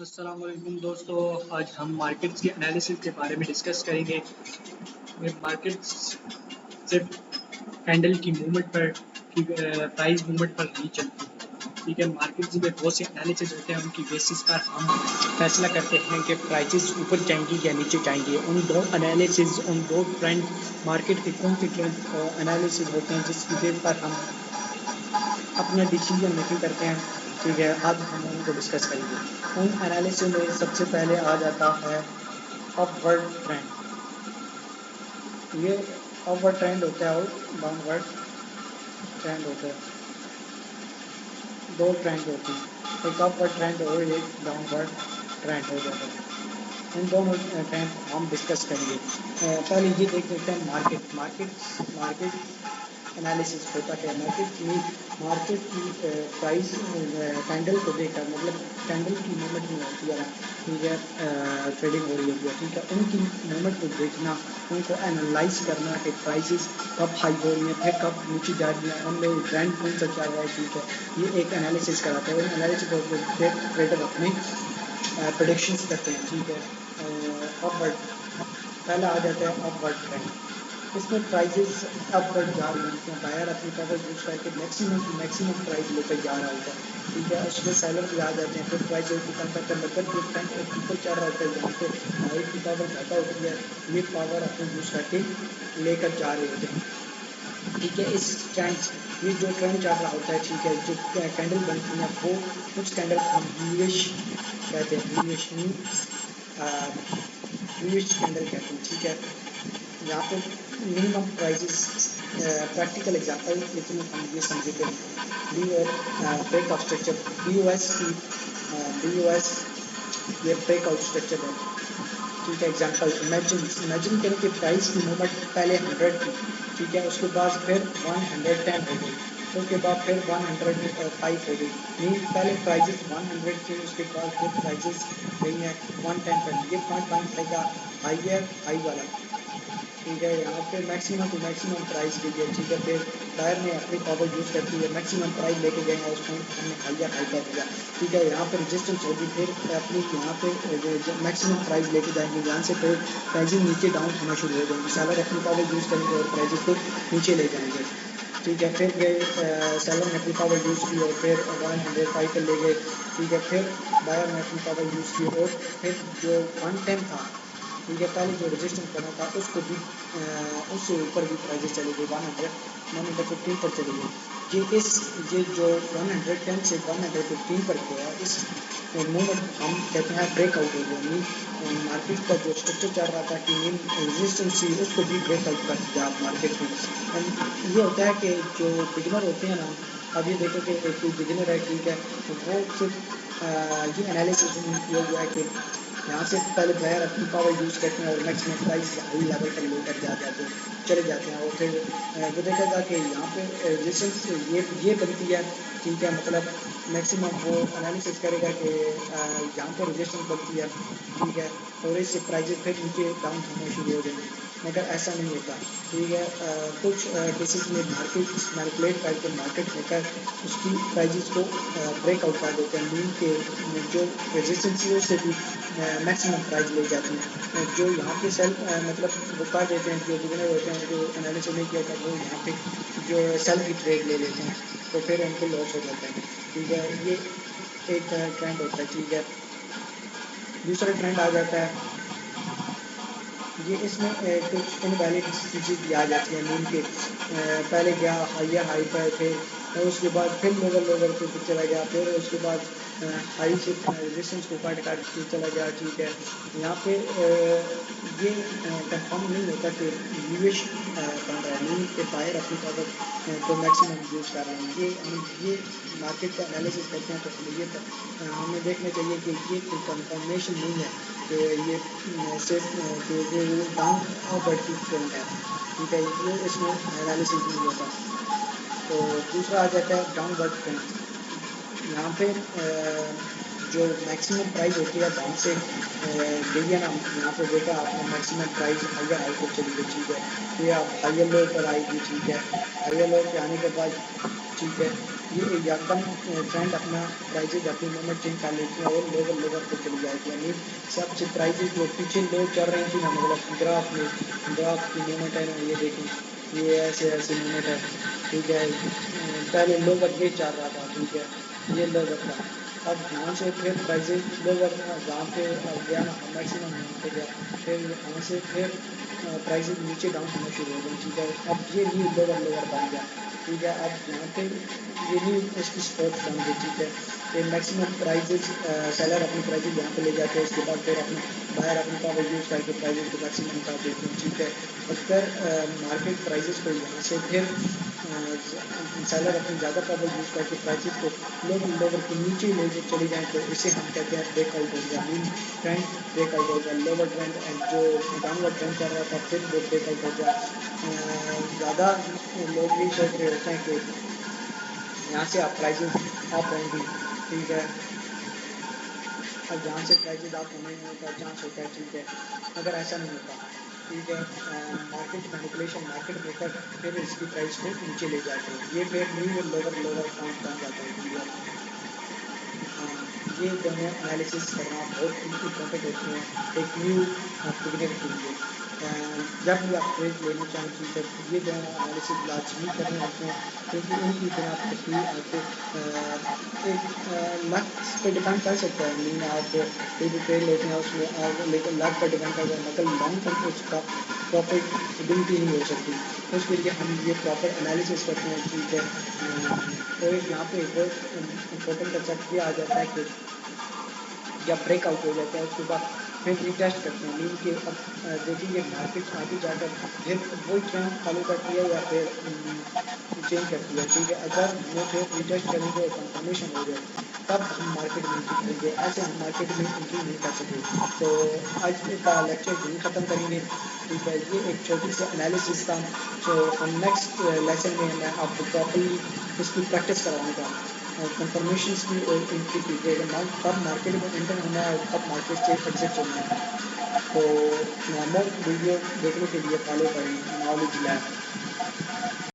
अस्सलाम वालेकुम दोस्तों। आज हम मार्केट्स के एनालिसिस के बारे में डिस्कस करेंगे। मार्केट्स सिर्फ कैंडल की मूवमेंट पर की प्राइस मूवमेंट पर नहीं चलती। ठीक है, मार्केट्स में बहुत से एनालिसिस होते हैं, उनकी बेसिस पर हम फैसला करते हैं कि प्राइसेस ऊपर जाएंगी या नीचे जाएंगी। उन दो एनालिसिस, उन दो ट्रेंड, मार्केट के कौन से ट्रेंड एनालिसिस होते हैं जिसकी बेस पर हम अपना डिसीजन मेकिंग करते हैं। ठीक है, आज हम उनको डिस्कस करेंगे। उन एनालिसिस में सबसे पहले आ जाता है अपवर्ड ट्रेंड। ये अपवर्ड ट्रेंड होता है और डाउनवर्ड ट्रेंड होता है। दो ट्रेंड होते हैं, एक अपवर्ड ट्रेंड और एक डाउनवर्ड ट्रेंड हो जाता है। इन दोनों ट्रेंड हम डिस्कस करेंगे। पहले ये देख लेते हैं मार्केट एनालिसिस होता है। मार्केट की प्राइस कैंडल को देखकर, मतलब कैंडल की मूवमेंट में होती है, ठीक है, ट्रेडिंग हो रही होती है। ठीक है, उनकी मूवमेंट को देखना, उनको एनालाइज करना कि प्राइसेस कब हाई हो रही है, फिर कब नीचे जा रही है, उनमें ट्रेंड कौन सा चल रहा है। ठीक है, ये एक एनालिसिस कराता है। एनालिसिस को फिर ट्रेडर अपने प्रेडिक्शंस करते हैं। ठीक है, अपवर्ड पहला आ जाता है अपवर्ड ट्रेंड। इसमें प्राइजेस अपवर्ड जा रही होती हैं, बायर अपनी पावर यूज करके मैक्सिमम की मैक्सिमम प्राइस लेकर जा रहा होता है। ठीक है, उसमें सेलर भी आ जाते हैं, फिर प्राइस डिपेंड करता है, मतलब जो ट्रेंड ऊपर चल रहा होता है, यहाँ पे बायर की पावर ज़्यादा होती है, ये पावर अपनी यूज करके लेकर जा रहे होते हैं। ठीक है, इस ट्रेंड ये जो ट्रेंड चल रहा होता है, ठीक है, जो कैंडल बनती है वो कुछ कैंडल हम ब्लूइश कहते हैं, ब्लूइश कैंडल कहते हैं। ठीक है, यहाँ पे मिनिमम प्राइजेस प्रैक्टिकल एग्जांपल लेकिन हम ये समझे कि बी और ब्रेकआउट स्ट्रक्चर बी ये ब्रेकआउट स्ट्रक्चर है। ठीक है, एग्जांपल इमेजिन करें कि प्राइस की मूवमेंट पहले 100 थी। ठीक है, उसके बाद फिर 110 हो गई, फिर उसके बाद फिर 105 हो गई। मीन पहले प्राइजेस 100 थे, उसके बाद फिर प्राइजेस गई हैं 110 पर। ये पॉइंट रहेगा हाई वाला। ठीक है, यहाँ पे मैक्सिमम टू मैक्सिमम प्राइस गई है। ठीक है, फिर बायर ने अपनी पावर यूज करती है, मैक्सिमम प्राइस लेके गए हैं, उस पॉइंट को हमने हाई कर दिया। ठीक है, यहाँ पे रेजिस्टेंस होगी, फिर अपनी यहाँ पे मैक्सिमम प्राइस लेके जाएंगे, यहाँ से फिर प्राइसिंग नीचे डाउन होना शुरू हो जाएंगे, सेलर अपनी पावर यूज करेंगे और प्राइजेस को नीचे ले जाएंगे। ठीक है, फिर गए सेलर ने अपनी पावर यूज़ की और फिर 105 पर ले गए। ठीक है, फिर बायर ने अपनी पावर यूज़ की और फिर जो 110 था, ठीक है, पहले जो रजिस्टेंस बना था उसको भी उससे ऊपर भी प्राइजेस चले गए, 115 पर चले गए। ये जो 110 से 115 पर गया, इस मूवमेंट हम कहते हैं ब्रेकआउट हो गया। मार्केट का जो स्ट्रक्चर चल रहा था कि मीन रेजिस्टेंस थी, उसको भी ब्रेकआउट कर दिया मार्केट में। ये होता है कि जो बिगिनर होते हैं ना, अब ये देखो कि एक कोई बिगिनर है, ठीक है, तो वो सिर्फ ये एनालिसिस किया हुआ है कि यहाँ से पहले बायर अपनी पावर यूज़ करते हैं और मैक्सिमम प्राइस हाई लेवल पर लेकर चले जाते हैं, और फिर वो देखेगा कि यहाँ पे रेजिस्टेंस ये बनती है। ठीक है, मतलब मैक्सिमम वो एनालिसिस करेगा कि यहाँ पर रेजिस्टेंस बनती है। ठीक है, और इससे प्राइजेस फिर नीचे डाउन होना शुरू हो जाएंगे, मगर ऐसा नहीं होता। ठीक है, कुछ केसेस में मार्केट मैनिपुलेट करके मार्केट मेकर उसकी प्राइजेस को ब्रेकआउट कर देते हैं, मीन के जो रेजिस्टेंस है उससे भी मैक्सिमम प्राइस ले जाते हैं। जो यहाँ पे सेल मतलब वो कर देते हैं, जो बिगिनर होते हैं, जो एनालिसिस नहीं किया था, वो यहाँ पे जो सेल की ट्रेड ले लेते हैं, तो फिर उनको लॉस हो जाता है। ठीक है, ये एक ट्रेंड होता है। ठीक है, दूसरा ट्रेंड आ जाता है, ये इसमें कुछ इनवैलिड चीज़ें भी आ जाती हैं, मीन के पहले गया हाई पर, फिर उसके बाद फिर लोअर पे चला गया, फिर उसके बाद हाई से रेजिस्टेंस को काट के चला गया। ठीक है, यहाँ पे ये कंफर्म नहीं होता कि यूएश बन रहा है, मीन के बाहर अपनी पावर को मैक्सिमम यूज़ कर रहे हैं। ये मार्केट का एनालिसिस करते हैं, तो हमें देखना चाहिए कि ये कोई कंफर्मेशन नहीं है कि ये सिर्फ कि ये डाउन अपवर्ड की ट्रेंड है। ठीक है, ये इसमें एनालिसिस नहीं होता। तो दूसरा आ जाता है डाउनवर्ड ट्रेंड। यहाँ पे जो मैक्सिमम प्राइस होती है डाउन से गई है ना, यहाँ पे देखा आपने मैक्सिमम प्राइस हायर हाई पर चली गई। ठीक है, फिर आप हायर लो पर आएगी। ठीक है, हायर लो पे आने के बाद ठीक है। ये एकदम ट्रेंड अपना प्राइजेज अपनी मूवमेंट चेंज कर लेती है और लोअर लोअर पे चली जाएगी, यानी सबसे प्राइजेज जो पीछे लो चल रही थी ना, मतलब ग्राफ में, ग्राफ की मूवमेंट है ना, ये देखें ये ऐसे ऐसे मूवमेंट है, ठीक है। पहले लोअर ये चल रहा था, ठीक है, ये लोअर था। अब यहाँ से फिर प्राइजेज लोअर जहाँ पे गया ना मैक्सिमम, यहाँ पे गया, फिर यहाँ से फिर प्राइजेज नीचे डाउन होना शुरू हो गए, ठीक है। अब ये न्यू लोअर लोअर बन गया, ठीक है। अब यहाँ पे ये न्यू इसकी स्पोर्ट बन गई, ठीक है। ये मैक्सिमम प्राइजेज सेलर अपनी प्राइजेज यहाँ पे ले जाते हैं, उसके बाद फिर अपने बाहर अपनी पावर यूज़ करके प्राइजेज को मैक्सिमम कर देते हैं, ठीक है। और फिर मार्केट प्राइजेज को यहाँ से फिर सेलर अपनी ज़्यादा पावर यूज़ करके प्राइसेस को लोअर लोअर के नीचे ले चले जाएँ, तो इसे हम कहते हैं ब्रेकआउट हो गया, मीन ट्रेंड ब्रेकआउट हो गया। लोअर ट्रेंड जो डाउनवर्ड ट्रेंड चल रहा था फिर वो ब्रेकआउट हो गया। ज़्यादा लोग भी सोच रहे होते हैं कि यहाँ से आप प्राइजेस अप होंगी, ठीक है। अब यहाँ से प्राइजेज अप होने का चांस होता है, ठीक है, अगर ऐसा नहीं होता, ठीक है। मार्केट मैनिपुलेशन, मार्केट ब्रेकर फिर इसकी प्राइस को नीचे ले जाते हैं, ये फिर न्यू लोअर लोअर पॉइंट बन जाता है, ठीक है। ये दोनों एनालिसिस करना बहुत इम्पोर्टेंट होते हैं एक न्यू बिगिनर के लिए। जब भी आप ट्रेड लेना चाहें, ठीक है, तो ये दोनों एनालिसिस लाजमी करने होते हैं, क्योंकि इनकी बिना पर ही आपको एक लक पे डिपेंड कर सकता है, मीन आप कोई भी ट्रेड लेते हैं उसमें आप, लेकिन लक पर डिपेंड करता है, मतलब लॉन्ग टर्म उसका प्रॉफिटेबिलिटी नहीं हो सकती। तो उसके लिए हम ये प्रॉपर एनालिसिस करते हैं, ठीक है। तो एक यहाँ पे बहुत इम्पोर्टेंट कंसेप्ट ये आ जाता है कि जब ब्रेकआउट हो जाता है उसके बाद फिर रिटेस्ट करते हैं, मीन के अब देखेंगे मार्केट आगे जाकर फिर वही ट्रेंड फॉलो करती है या फिर चेंज करती है, ठीक है। अगर वो फिर रिटेस्ट करेंगे और कंफर्मेशन हो जाए तब हम मार्केट में एंट्री करेंगे, ऐसे हम मार्केट में एंट्री नहीं कर सकते। तो आज का लेक्चर यहीं ख़त्म करेंगे, ठीक है। ये एक छोटी सी एनालिसिस था, तो हम नेक्स्ट लेसन में मैं आपको प्रॉपर्ली इसकी प्रैक्टिस कराऊंगा, कंफर्मेशन की और एंट्री की, कब मार्केट में एंटर होना है और कब मार्केट से एग्जिट होना है। तो मोर वीडियो देखने के लिए फॉलो करें नॉलेज लैब।